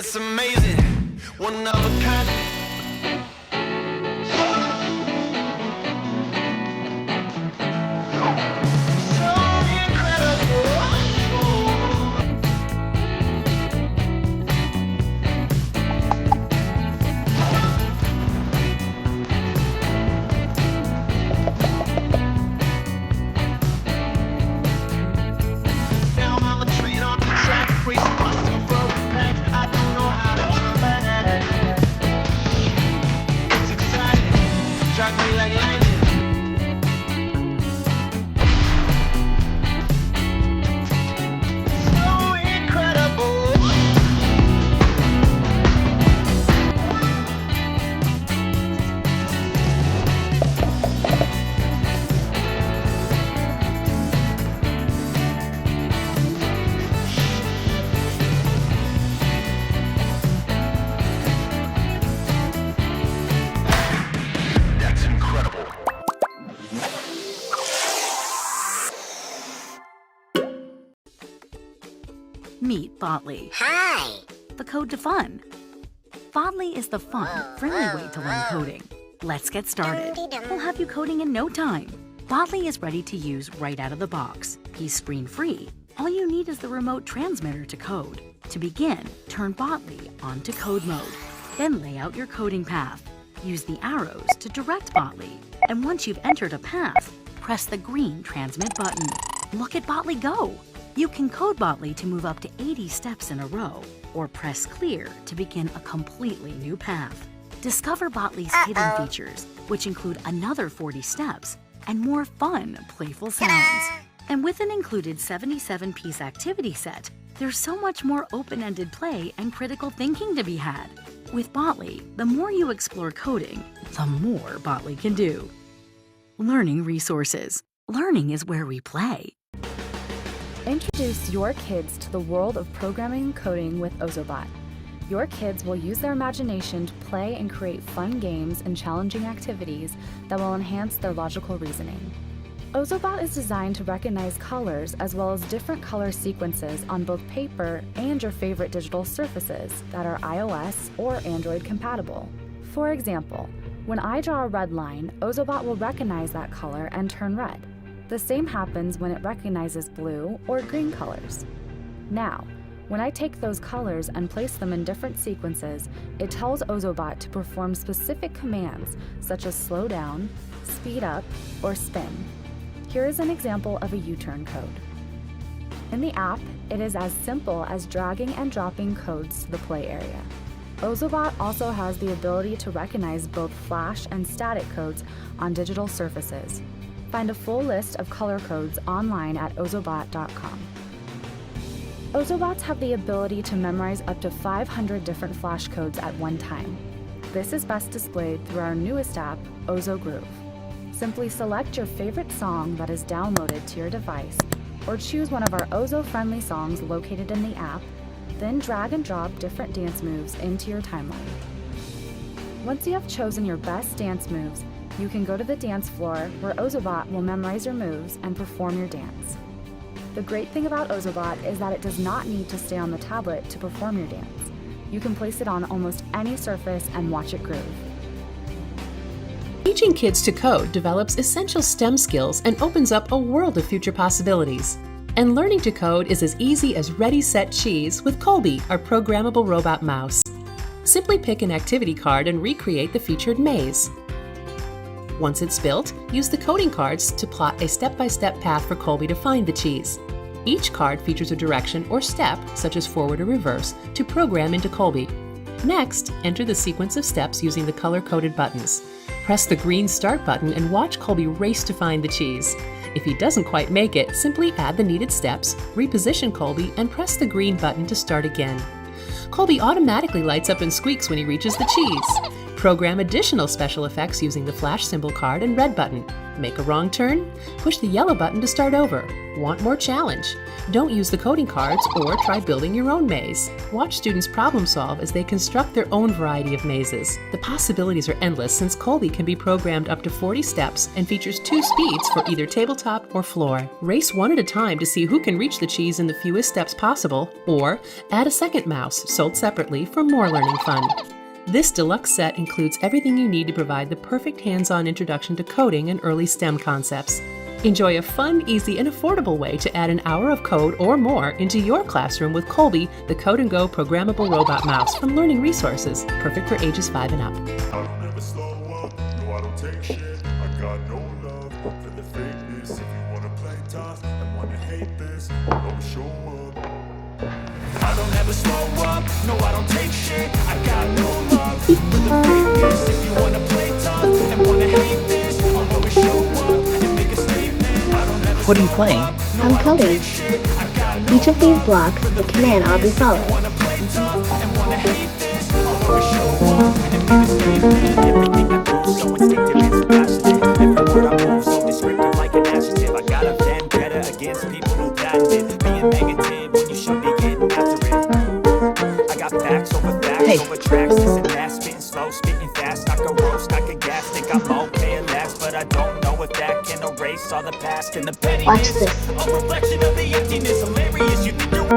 It's amazing, one of a kind. Meet Botley. Hi! The code to fun. Botley is the fun, friendly way to learn coding. Let's get started. We'll have you coding in no time. Botley is ready to use right out of the box. He's screen-free. All you need is the remote transmitter to code. To begin, turn Botley onto code mode. Then lay out your coding path. Use the arrows to direct Botley. And once you've entered a path, press the green transmit button. Look at Botley go! You can code Botley to move up to 80 steps in a row, or press clear to begin a completely new path. Discover Botley's hidden features, which include another 40 steps and more fun, playful sounds. And with an included 77-piece activity set, there's so much more open-ended play and critical thinking to be had. With Botley, the more you explore coding, the more Botley can do. Learning resources. Learning is where we play. Introduce your kids to the world of programming and coding with Ozobot. Your kids will use their imagination to play and create fun games and challenging activities that will enhance their logical reasoning. Ozobot is designed to recognize colors as well as different color sequences on both paper and your favorite digital surfaces that are iOS or Android compatible. For example, when I draw a red line, Ozobot will recognize that color and turn red. The same happens when it recognizes blue or green colors. Now, when I take those colors and place them in different sequences, it tells Ozobot to perform specific commands such as slow down, speed up, or spin. Here is an example of a U-turn code. In the app, it is as simple as dragging and dropping codes to the play area. Ozobot also has the ability to recognize both flash and static codes on digital surfaces. Find a full list of color codes online at ozobot.com. Ozobots have the ability to memorize up to 500 different flash codes at one time. This is best displayed through our newest app, Ozogroove. Simply select your favorite song that is downloaded to your device, or choose one of our Ozo-friendly songs located in the app, then drag and drop different dance moves into your timeline. Once you have chosen your best dance moves, you can go to the dance floor where Ozobot will memorize your moves and perform your dance. The great thing about Ozobot is that it does not need to stay on the tablet to perform your dance. You can place it on almost any surface and watch it groove. Teaching kids to code develops essential STEM skills and opens up a world of future possibilities. And learning to code is as easy as Ready, Set, Cheese with Colby, our programmable robot mouse. Simply pick an activity card and recreate the featured maze. Once it's built, use the coding cards to plot a step-by-step path for Colby to find the cheese. Each card features a direction or step, such as forward or reverse, to program into Colby. Next, enter the sequence of steps using the color-coded buttons. Press the green Start button and watch Colby race to find the cheese. If he doesn't quite make it, simply add the needed steps, reposition Colby, and press the green button to start again. Colby automatically lights up and squeaks when he reaches the cheese. Program additional special effects using the flash symbol card and red button. Make a wrong turn? Push the yellow button to start over. Want more challenge? Don't use the coding cards or try building your own maze. Watch students problem solve as they construct their own variety of mazes. The possibilities are endless since Colby can be programmed up to 40 steps and features 2 speeds for either tabletop or floor. Race one at a time to see who can reach the cheese in the fewest steps possible, or add a second mouse sold separately for more learning fun. This deluxe set includes everything you need to provide the perfect hands-on introduction to coding and early STEM concepts. Enjoy a fun, easy, and affordable way to add an hour of code or more into your classroom with Colby, the Code & Go programmable robot mouse from Learning Resources, perfect for ages 5 and up. I don't ever slow up, no I don't take shit. I got no love for the fakeness. If you wanna play tough and wanna hate this, always show up. I don't ever slow up, no I don't take shit. I got no love for the fakeness. If you wanna play tough and wanna hate this, I'll always show up and make a statement. I don't ever What are you playing? I'm coding. Each of these blocks is a command I'll be following. wanna play tough and wanna hate this, I'll always show up and make a statement. Everything I do so instinctive and so passionate. Every word I move so descriptive like an adjective. I got a vendetta against people who patented being negative when you should be getting after it. I got facts over tracks, this and that, spitting slow, spitting fast. I can roast, I can gas, think I'm okay at last, but I don't know if that can erase all the past and the pettiness. Watch this. A reflection of the emptiness, hilarious. You think you're